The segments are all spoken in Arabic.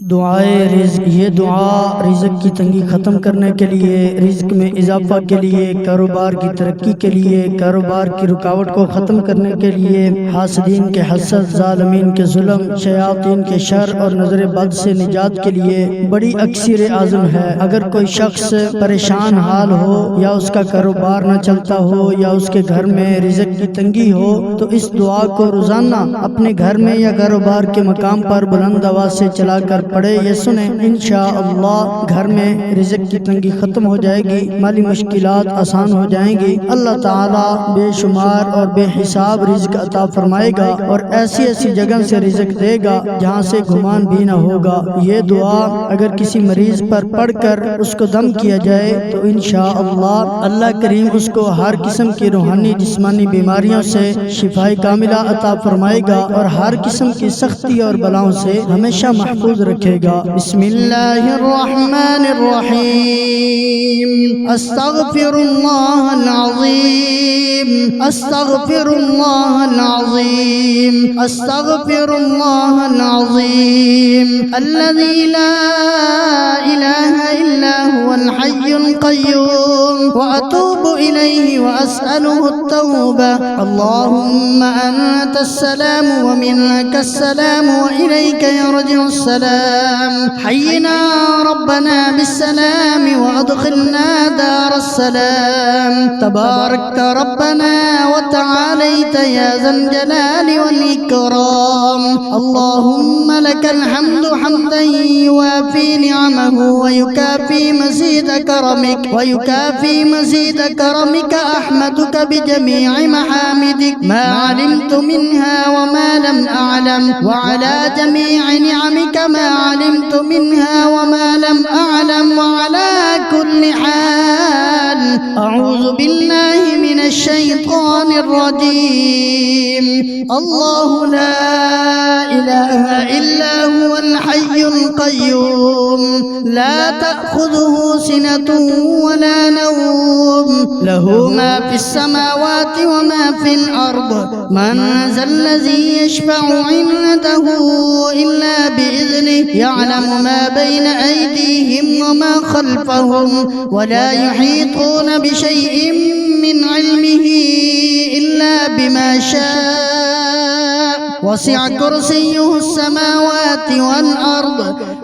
दुआए रिज़्क, ये दुआ रिज़्क की तंगी ख़त्म करने के लिए, रिज़्क में इजाफ़ा के लिए, कारोबार की तरक्की के लिए, कारोबार की रुकावट को ख़त्म करने के लिए, हासदीन के हसद, ज़ालिमीन के जुल्म, शयातीन के शर और नज़र बद से निजात के लिए बड़ी अक्सर आज़म है। अगर कोई शख्स परेशान हाल हो या उसका कारोबार न चलता हो या उसके घर में रिज़्क की तंगी हो तो इस दुआ को रोज़ाना अपने घर में या कारोबार के मकाम पर बुलंद आवाज़ से चलाकर पढ़े या सुने, इंशाअल्लाह घर में रिज़्क की तंगी खत्म हो जाएगी, माली मुश्किलात आसान हो जाएंगी। अल्लाह ताला बेशुमार और बेहिसाब रिज़्क अता फरमाएगा और ऐसी ऐसी जगह से रिज़्क देगा जहाँ से गुमान भी न होगा। ये दुआ अगर किसी मरीज पर पढ़कर उसको दम किया जाए तो इंशाअल्लाह अल्लाह करीम उसको हर किस्म की रूहानी जिस्मानी बीमारियों से शिफाए कामिला अता फरमाएगा और हर किस्म की सख्ती और बलाओं से हमेशा महफूज रखेगा। बिस्मिल्लाहिर्रहमानिर्रहीम। अस्तगफिरुल्लाहल अज़ीम, अस्तगफिरुल्लाहल अज़ीम, अस्तगफिरुल्लाहल अज़ीम अल्लज़ी ला इलाहा इल्ला हुवल हय्युल क़य्यूम व अतूबु इलैहि व अस्अलुहु अत-तौबा। अल्लाहुम्मा अंतस्सलाम व मिनकस्सलाम व इलैका यरजि'ुस्सलाम। हय्यिना रब्बना बिस्सलाम व अदखिलना दारस्सलाम। तबारकता रब्बना व तआलैता या ज़ल जलाली वल इकराम। अल्लाहुम्मा लकल हम्दु हम्दन युवाफी नि'महु व युकाफी मज़ीद करमिक व युकाफी मज़ीद करमिक। अहमदुका बिजमी'i महामिदिक मा अलिमतु मिन्हा व मा लम अअलम व अला जमी'i नि'मिक मा अलिमतु मिन्हा व मा लम अअलम व अला कुल्ली हाल। अऊज़ु बिल्लाहि मिनश शैतानिर रजीम। अल्लाहु ला इलाहा इल्ला हुवल हय्युल क़य्यूम ला तअख़ुज़ुहु सिनतुन व ला नौम लहु मा फ़िस समावाति व मा फ़िल अर्द। मन ज़ल्लज़ी यशफ़अु इंदहु इल्ला बिइज़निहि यअलमु मा बैन अयदीहिम व मा ख़ल्फ़हुम व ला युहीतून बिशैइन मिन इल्मिहि इल्ला बिमा शाअ। वसिअ कुर्सियुहु अस्समावाति वल अर्द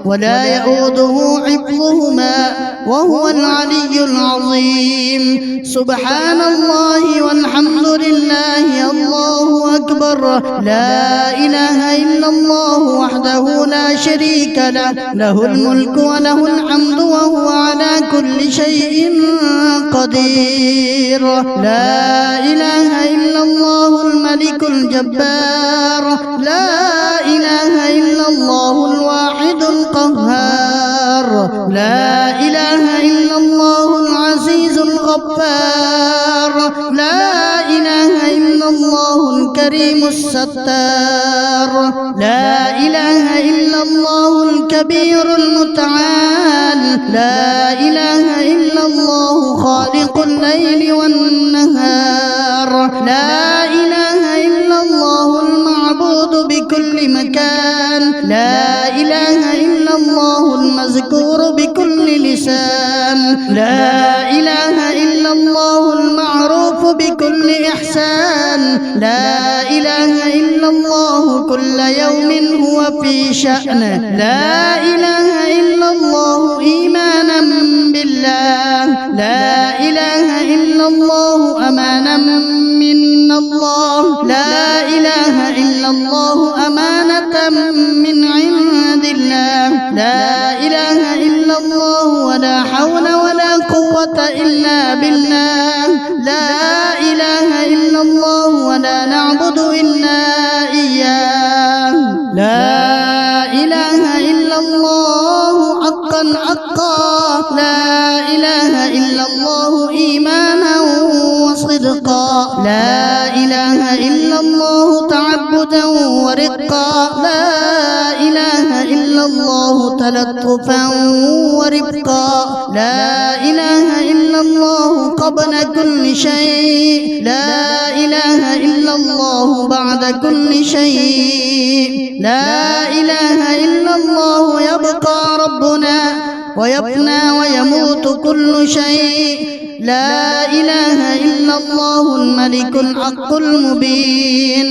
व ला यऊदुहु हिफ़्ज़ुहुमा व हुवल अलिय्युल अज़ीम। सुब्हानल्लाहि वल्हम्दुलिल्लाहि अल्लाहु अकबर। ला इलाहा इल्लल्लाहु वहदहु ला शरीका लह लहुल मुल्कु व लहुल हम्दु व हुवा अला कुल्ली शैइन क़दीर। ला इलाहा इल्लल्लाहुल मलिकुल जब्बार। ला इलाहा इल्लल्लाहुल वाहिदुल क़ह्हार। ला इलाहा इल्लल्लाहुल अज़ीज़ुल गफ़्फ़ार। ला इलाहा इल्लल्लाहुल करीमुस सत्तार। ला इलाहा इल्लल्लाहुल कबीरुल मुतआल। ला इलाहा इल्लल्लाहु ख़ालिक़ुल लैलि वन नहार। ला इलाहा इल्लल्लाहुल मअबूदु बिकुल्लि मकान। ला इलाहा इल्लल्लाहुल मज़कूरु बिकुल्लि लिसान। ला इलाहा इल्लल्लाहुल मअरूफु बिकुल्लि इहसान। ला इलाहा इल्लल्लाहु कुल्ल यौमिन हुवा फी शअन। ला इलाहा इल्लल्लाहु ईमानन बिल्लाह। ला इलाहा इल्लल्लाहु अमानन मिनल्लाह। ला इलाहा इल्लल्लाहु अमानतन मिन इंदिल्लाह। ला इलाहा इल्लल्लाहु वला हौला वला कुव्वता इल्ला बिल्लाह। ला इलाहा इल्लल्लाहु वला नअबुदु इल्ला इय्याह। ला इलाहा इल्लल्लाहु हक़्क़न हक़्क़ा। ला इलाहा इल्लल्लाहु ईमानन व सिद्क़ा। ला इलाहा इल्लल्लाहु तअब्बुदन व रिक़्क़ा। ला इलाहा इल्लल्लाहु الله تلطفا ورفقا، لا إله إلا الله قبل كل شيء، لا إله إلا الله بعد كل شيء، لا إله إلا الله يبقى ربنا ويفنى ويموت كل شيء، لا إله إلا الله الملك الحق المبين،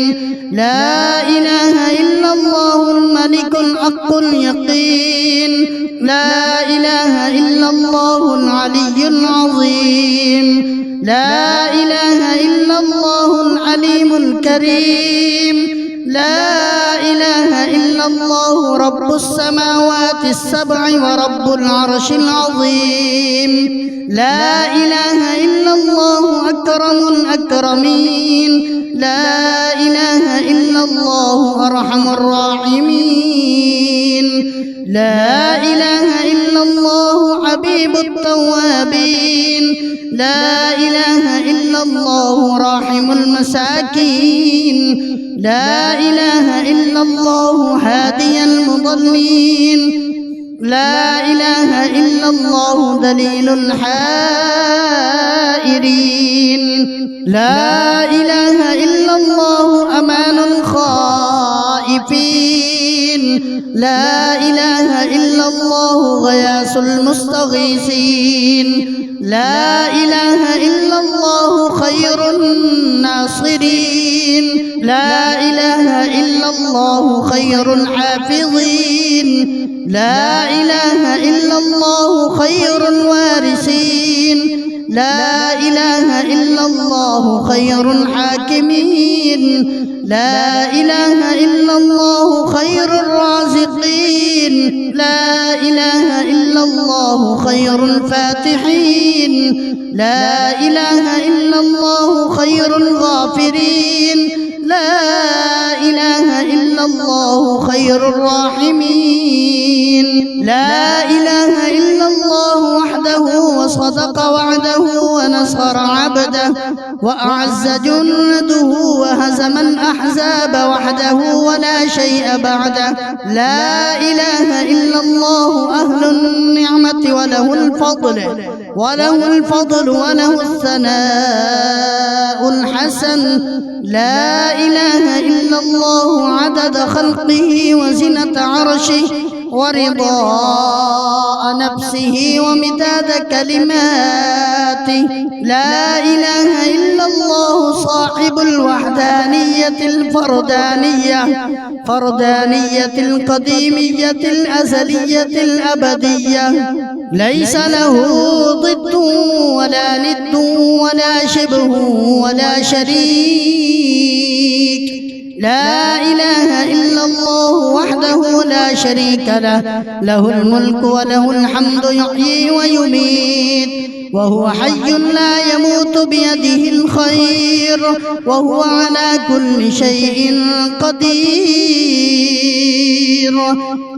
لا إله إلا الله الملك الحق اليقين، لا إله إلا الله العلي العظيم، لا إله إلا الله العليم الكريم، لا إله إلا الله رب السماوات السبع ورب العرش العظيم، لا إله إلا الله أكرم الأكرمين، لا إله إلا الله أرحم الراحمين، لا إله إلا الله حبيب التوابين، لا إله إلا الله راحم المساكين، لا إله إلا الله هادي المضلين، لا إله إلا الله دليل الحائرين، لا إله إلا الله أمان الخائفين، لا إله إلا الله غياث المستغيثين، لا إله إلا الله خير الناصرين، لا إله إلا الله خير الحافظين، لا إله إلا الله خير الوارثين، لا إله إلا الله خير الحاكمين، لا إله إلا الله خير الرازقين، لا إله إلا الله خير الفاتحين، لا إله إلا الله خير الغافرين، لا إله إلا الله خير الراحمين، لا إله إلا الله وحده وصدق وعده ونصر عبده وأعز جنده وهزم الأحزاب وحده ولا شيء بعده، لا إله إلا الله أهل النعمة وله الفضل وله الثناء الحسن، لا إله إلا الله عدد خلقه وزنة عرشه ورضاء نفسه ومداد كلماته، لا إله إلا الله صاحب الوحدانية الفردانية القديمية الأزلية الأبدية، ليس له ضد ولا ند ولا شبه ولا شريك، لا إله إلا الله وحده لا شريك له، له الملك وله الحمد يحيي ويميت وهو حي لا يموت بيده الخير وهو على كل شيء قدير،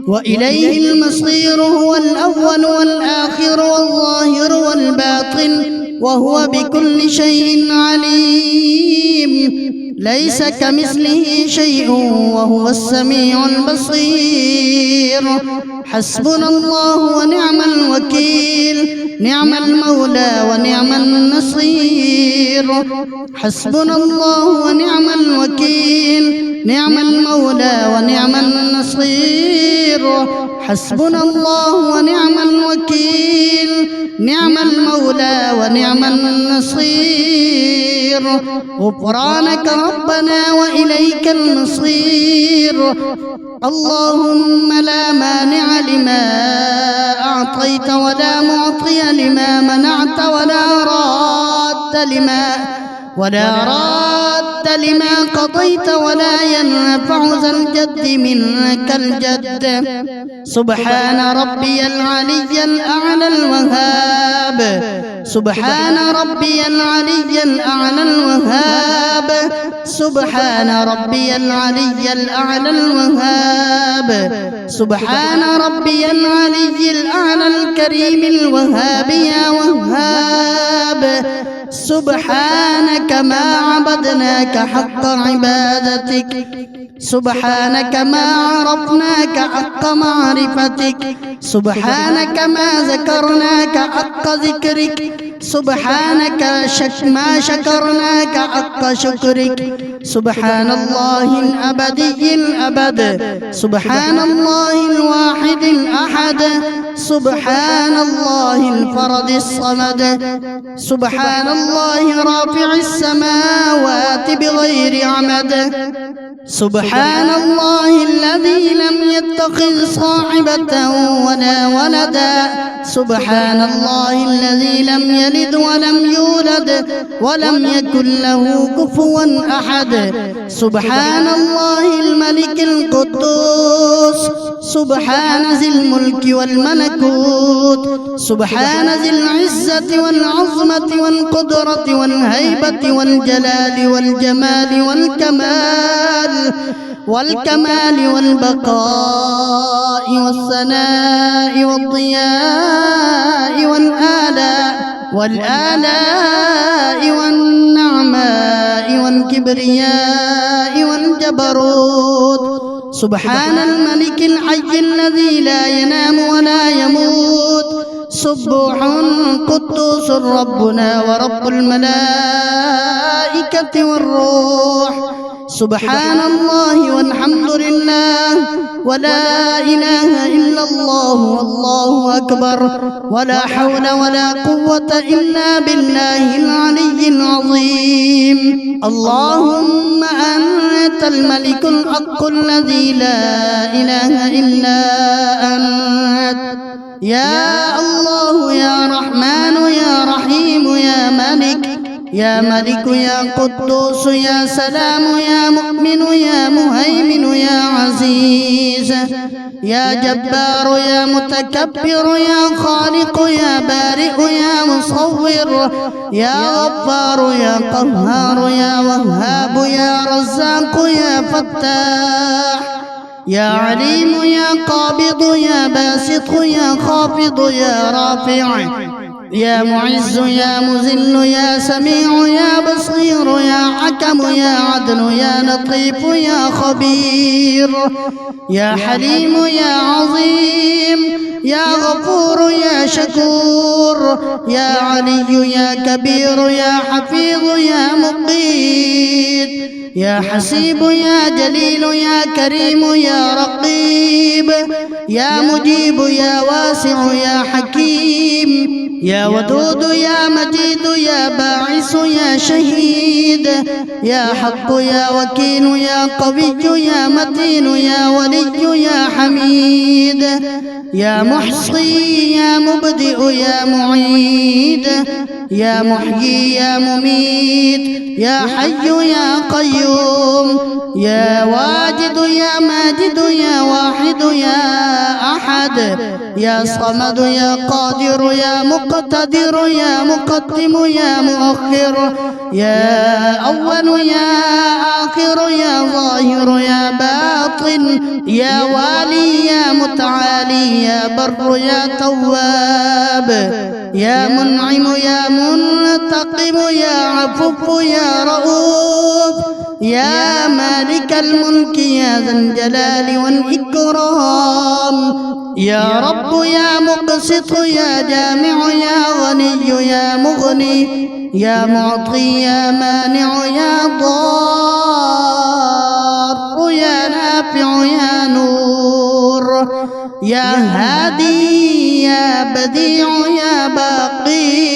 وإليه المصير، هو الأول والآخر والظاهر والباطن وهو بكل شيء عليم، ليس كمثله شيء وهو السميع البصير، حسبنا الله ونعم الوكيل، نعم المولى ونعم النصير، حسبنا الله ونعم الوكيل، نعم المولى ونعم النصير، حسبنا الله ونعم الوكيل، نعم المولى ونعم النصير، غفرانك ربنا وإليك المصير، اللهم لا مانع لما أعطيت ولا معطي لما منعت ولا راد لما قضيت ولا ينفع ذا الجد منك الجد، سبحان ربي العلي الأعلى الوهاب، سبحان ربي العلي الأعلى الوهاب، سبحان ربي العلي الأعلى الوهاب، سبحان ربي العلي الأعلى الكريم الوهاب يا وهاب، سبحانك ما عبدناك حق عبادتك، سبحانك ما عرفناك حق معرفتك، سبحانك ما ذكرناك حق ذكرك، سبحانك ما شكرناك حق شكرك. سبحان الله الأبدي الأبد، سبحان الله الواحد الأحد، سبحان الله الفرد الصمد، سبحان الله رافع السماوات بغير عمد، سبحان الله الذي لم يتخذ صاحبة ولا ولدا، سبحان الله الذي لم يلد ولم يولد ولم يكن له كفوا أحد، سبحان الله الملك القدوس، سبحان ذي الملك والملكوت، سبحان ذي العزة والعظمة والقدرة والهيبة والجلال والجمال والكمال والبقاء والثناء والضياء والآلاء والنعماء والكبرياء والجبروت. سبحان الملك الحي الذي لا ينام ولا يموت، سبوح قدوس ربنا ورب الملائكة والروح. سبحان الله والحمد لله ولا إله إلا الله والله أكبر، ولا حول ولا قوة إلا بالله العلي العظيم. اللهم أنت الملك الحق الذي لا إله إلا أنت، يا الله يا رحمن يا رحيم يا ملك يا قدوس يا سلام يا مؤمن يا مهيمن يا عزيز يا جبار يا متكبر يا خالق يا بارئ يا مصور يا غفار يا قهار يا وهاب يا رزاق يا فتاح يا عليم يا قابض يا باسط يا خافض يا رافع يا معز يا مذل يا سميع يا بصير يا حكم يا عدل يا لطيف يا خبير يا حليم يا عظيم يا غفور يا شكور يا علي يا كبير يا حفيظ يا مقيت يا حسيب يا جليل يا كريم يا رقيب يا مجيب يا واسع يا حكيم يا ودود يا مجيد يا باعث يا شهيد يا حق يا وكيل يا قوي يا متين يا ولي يا حميد يا محصي يا مبدئ يا معيد يا محيي يا مميت يا حي يا قيوم يا واجد يا ماجد يا واحد يا أحد يا صمد يا قادر يا مقتدر يا مقدم يا مؤخر يا أول يا آخر يا ظاهر يا باطن يا والي يا متعالي يا بر يا تواب يا منعم يا منتقم يا عفو يا رؤوف يا مالك الملك يا ذا الجلال والإكرام يا رب يا مقسط يا جامع يا غني يا مغني يا معطي يا مانع يا ضار يا نافع يا نور يا هادي يا بديع يا باقي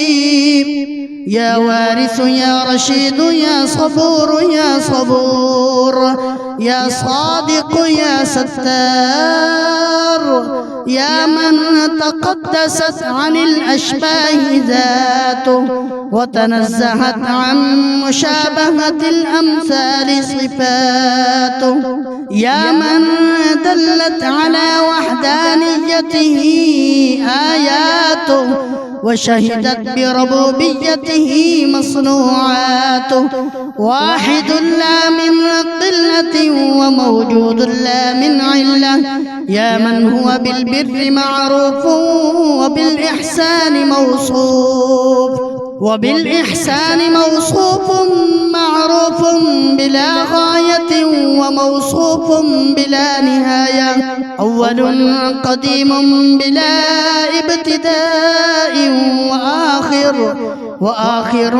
يا وارث يا رشيد يا صبور يا صبور يا صادق يا ستار يا من تقدست عن الأشباه ذاته وتنزهت عن مشابهة الأمثال صفاته يا من دلت على وحدانيته آياته وشهدت بربوبيته مصنوعاته واحد لا من قلة وموجود لا من علة يا من هو بالبر معروف وبالإحسان موصوف وبالإحسان موصوف معروف بلا غاية وموصوف بلا نهاية، أول قديم بلا ابتداء وآخر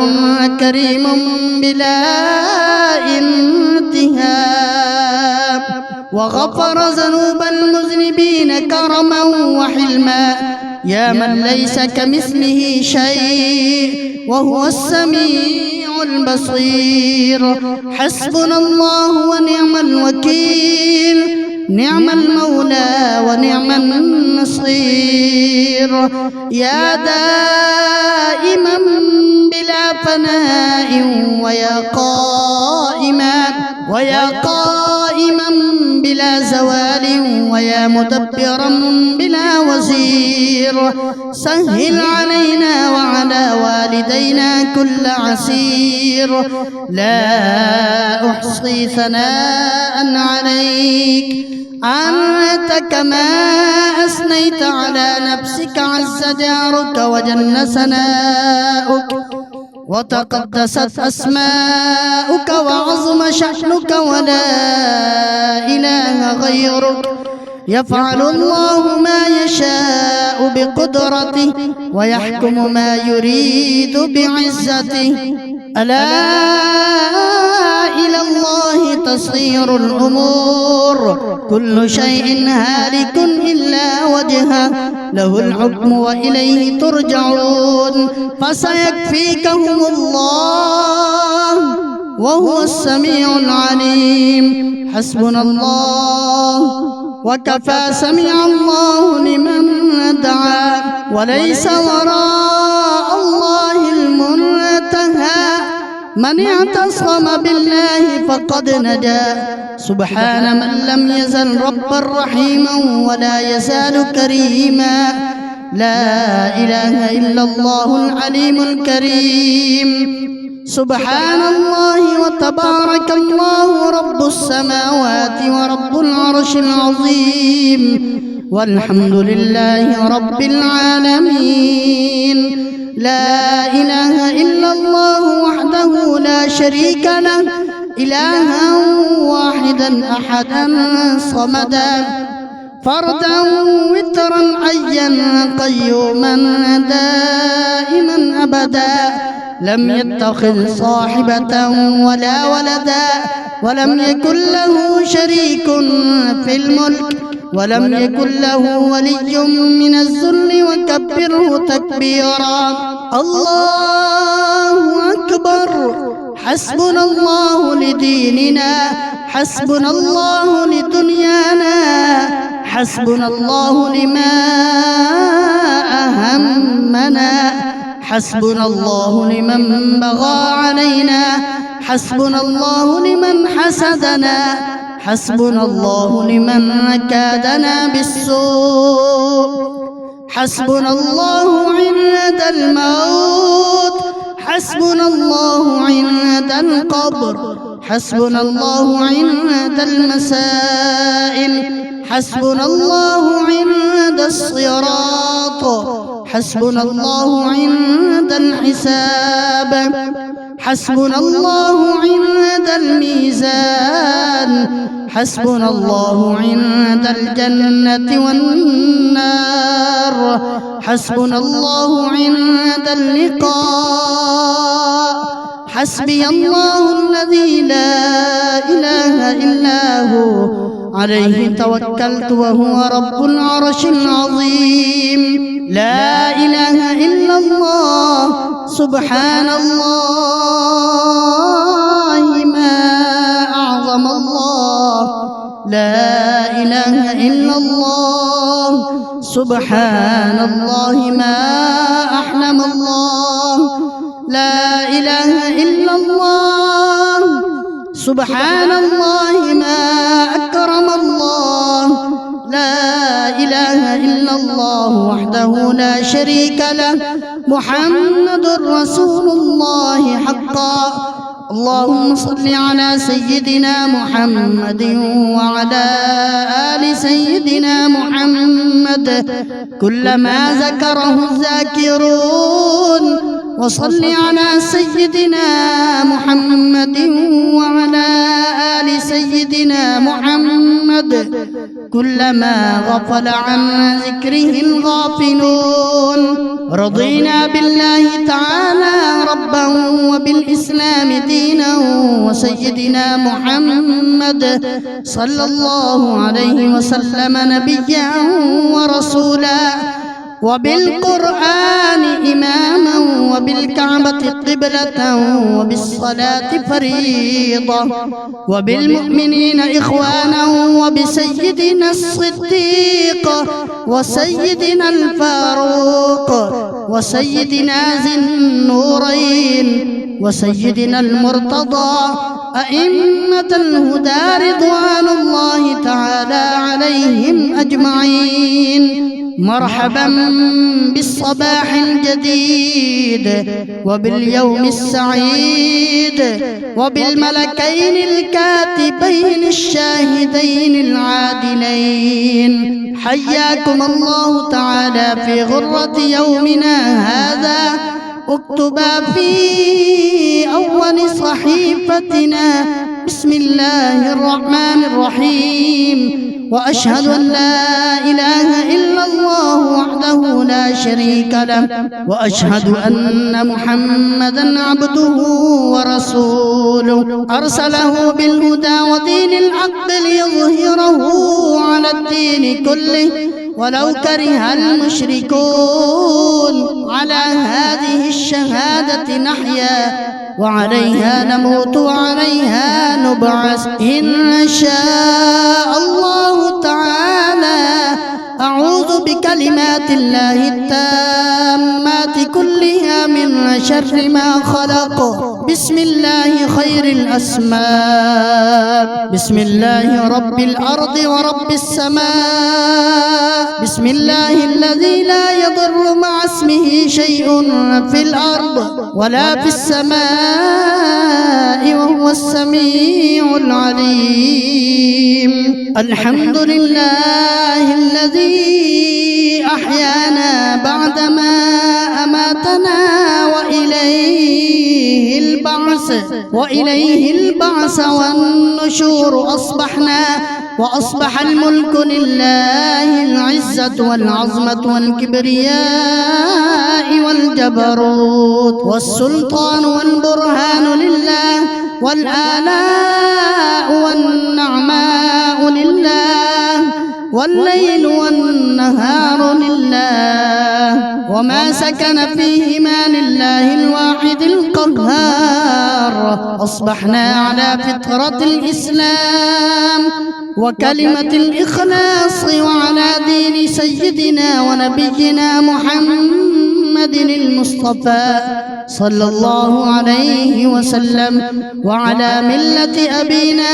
كريم بلا انتهاء، وغفر ذنوب المذنبين كرما وحلما، يا من ليس كمثله شيء وهو السميع البصير. حسبنا الله ونعم الوكيل، نعم المولى ونعم النصير. يا دائما بلا فناء ويا قائما بلا زوال، ويا مدبرا بلا وزير، سهل علينا وعلى والدينا كل عسير. لا أحصي ثناء عليك أنت كما أثنيت على نفسك، عز جارك وجل ثناؤك وتقدست أسماؤك وعظم شأنك، ولا إله غيرك. يفعل الله ما يشاء بقدرته ويحكم ما يريد بعزته. ألا إلى الله تصير الأمور، كل شيء هالك إلا وجهه، له الحكم وإليه ترجعون. فسيكفيكهم الله وهو السميع العليم. حسبنا الله وكفى، سمع الله لمن دعا، وليس وراء الله المنتهى، من اعتصم بالله فقد نجا. سبحان من لم يزل ربا رحيما ولا يزال كريما. لا إله إلا الله العليم الكريم. سبحان الله وتبارك الله رب السماوات ورب العرش العظيم، والحمد لله رب العالمين. لا إله إلا الله وحده لا شريك له، إلها واحدا أحدا صمدا، فردا وترا حيا قيوما دائما أبدا، لم يتخذ صاحبة ولا ولدا، ولم يكن له شريك في الملك، ولم يكن له ولي من الذل، وكبره تكبيرا. الله أكبر. حسبنا الله لديننا، حسبنا الله لدنيانا، حسبنا الله لما أهمنا، حسبنا الله لمن بغى علينا، حسبنا الله لمن حسدنا، حسبنا الله لمن كادنا بالسوء، حسبنا الله عند الموت، حسبنا الله عند القبر، حسبنا الله عند المسائل، حسبنا الله عند الصراط، حسبنا الله عند الحساب، حسبنا الله عند الميزان، حسبنا الله عند الجنة والنار، حسبنا الله عند اللقاء. حسبي الله الذي لا إله إلا هو، عليه توكلت وهو رب العرش العظيم. لا إله إلا الله. سبحان الله ما أعظم الله. لا إله إلا الله. سبحان الله ما أحلم الله. لا إله إلا الله. سبحان الله ما أكرم الله. لا إله إلا الله وحده لا شريك له. محمد رسول الله حقا. اللهم صل على سيدنا محمد وعلى آل سيدنا محمد كلما ذكره الذاكرون وصل على سيدنا محمد وعلى آل سيدنا محمد كلما غفل عن ذكره الغافلون. رضينا بالله تعالى ربا وبالإسلام دينا وسيدنا محمد صلى الله عليه وسلم نبيا ورسولا وبالقرآن إماما وبالكعبة قبلة وبالصلاة فريضة وبالمؤمنين إخوانا وبسيدنا الصديق وسيدنا الفاروق وسيدنا ذي النورين وسيدنا المرتضى أئمة الهدى رضوان الله تعالى عليهم أجمعين. مرحبا بالصباح الجديد وباليوم السعيد وبالملكين الكاتبين الشاهدين العادلين. حياكم الله تعالى في غرة يومنا هذا. اكتبا في أول صحيفتنا بسم الله الرحمن الرحيم وأشهد أن لا إله إلا الله وحده لا شريك له وأشهد أن محمدا عبده ورسوله أرسله بالهدى ودين الحق ليظهره على الدين كله ولو كره المشركون. على هذه الشهادة نحيا وعليها نموت وعليها نبعث إن شاء الله تعالى. أعوذ بكلمات الله التامات كلها من شر ما خلق. بسم الله خير الأسماء. بسم الله رب الأرض ورب السماء. بسم الله الذي لا يضر مع اسمه شيء في الأرض ولا في السماء وهو السميع العليم. الحمد لله الذي أحيانا بعدما أماتنا وإليه البعث والنشور. وأصبح الملك لله العزة والعظمة والكبرياء والجبروت والسلطان والبرهان لله والآلاء والنعماء لله والليل والنهار لله وما سكن فيهما لله الواحد القهار. أصبحنا على فطرة الإسلام وكلمة الإخلاص وعلى دين سيدنا ونبينا محمد المصطفى صلى الله عليه وسلم وعلى ملة أبينا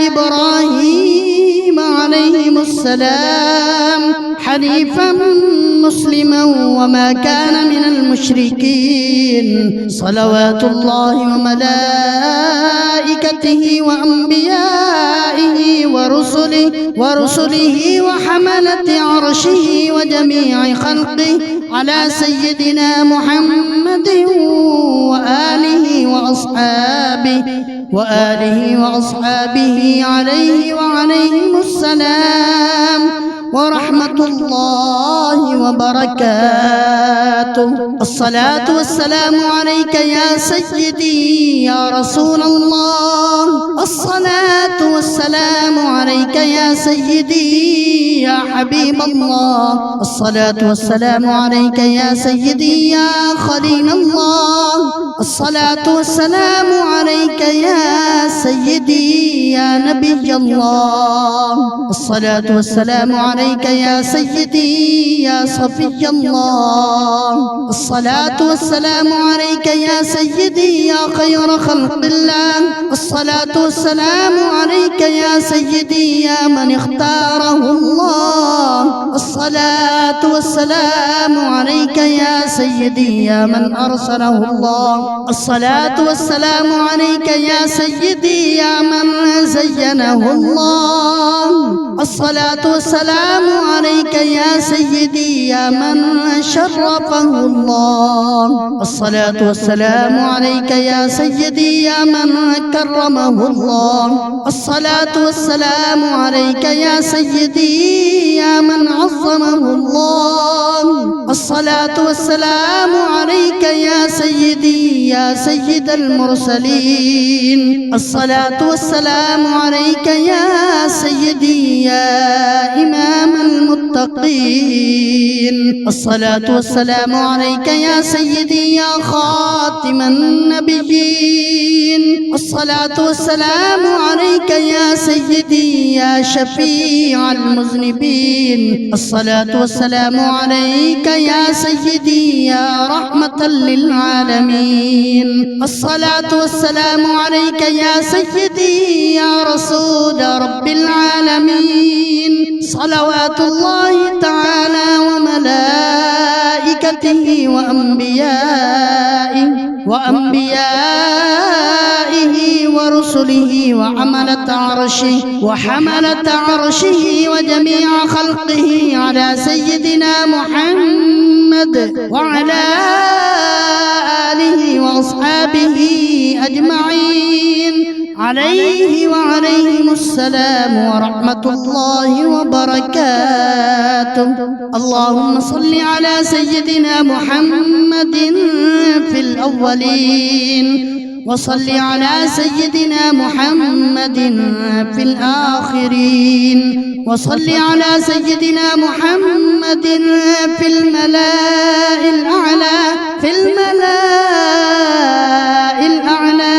إبراهيم عليهم السلام حنيفا مسلما وما كان من المشركين. صلوات الله وملائكته وأنبيائه ورسله وحملة عرشه وجميع خلقه على سيدنا محمد وآله وأصحابه عليه وعليهم السلام ورحمة الله وبركاته. الصلاة والسلام عليك يا سيدي يا رسول الله. الصلاة والسلام عليك يا سيدي يا حبيب الله. الصلاة والسلام عليك يا سيدي يا خليل الله. الصلاة والسلام عليك يا سيدي يا نبي الله. الصلاة والسلام عليك يا سيدي يا صفي الله. الصلاة والسلام عليك يا سيدي يا خير خلق الله. الصلاة والسلام عليك يا سيدي يا من اختاره الله. الصلاة والسلام عليك يا سيدي يا من أرسله الله. الصلاة والسلام عليك يا سيدي يا من زينه الله. الصلاة والسلام عليك يا سيدي يا من شرفه الله. الصلاة والسلام عليك يا سيدي يا من كرمه الله. الصلاة والسلام عليك يا سيدي يا من عظمه الله. الصلاة والسلام عليك يا سيدي يا سيد المرسلين. الصلاة والسلام عليك يا سيدي يا إمام المتقين. الصلاة والسلام عليك يا سيدي يا خاتم النبيين. الصلاة والسلام عليك يا سيدي يا شفيع المذنبين. الصلاة والسلام عليك يا سيدي يا رحمة للعالمين. الصلاة والسلام عليك يا سيدي يا رسول رب العالمين. صلوات الله تعالى وملائكته وأنبيائه ورسله وحملة عرشه وجميع خلقه على سيدنا محمد وعلى آله وأصحابه أجمعين عليه وعليهم السلام ورحمة الله وبركاته. اللهم صل على سيدنا محمد في الأولين وصل على سيدنا محمد في الآخرين وصل على سيدنا محمد في الملاء الأعلى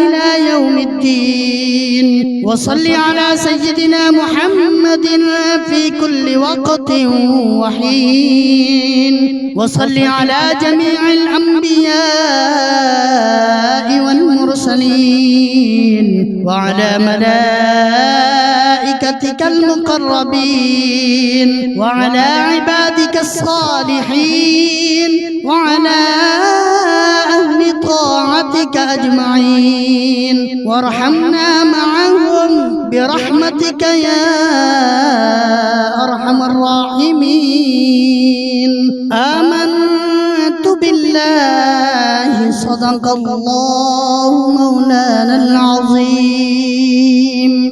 إلى يوم الدين. وصل على سيدنا محمد في كل وقت وحين. وصل على جميع الأنبياء والمرسلين وعلى ملائكتك المقربين وعلى عبادك الصالحين وعلى أهل طاعتك أجمعين. وارحمنا معهم برحمتك يا أرحم الراحمين. آمنت بالله صدق الله مولانا العظيم.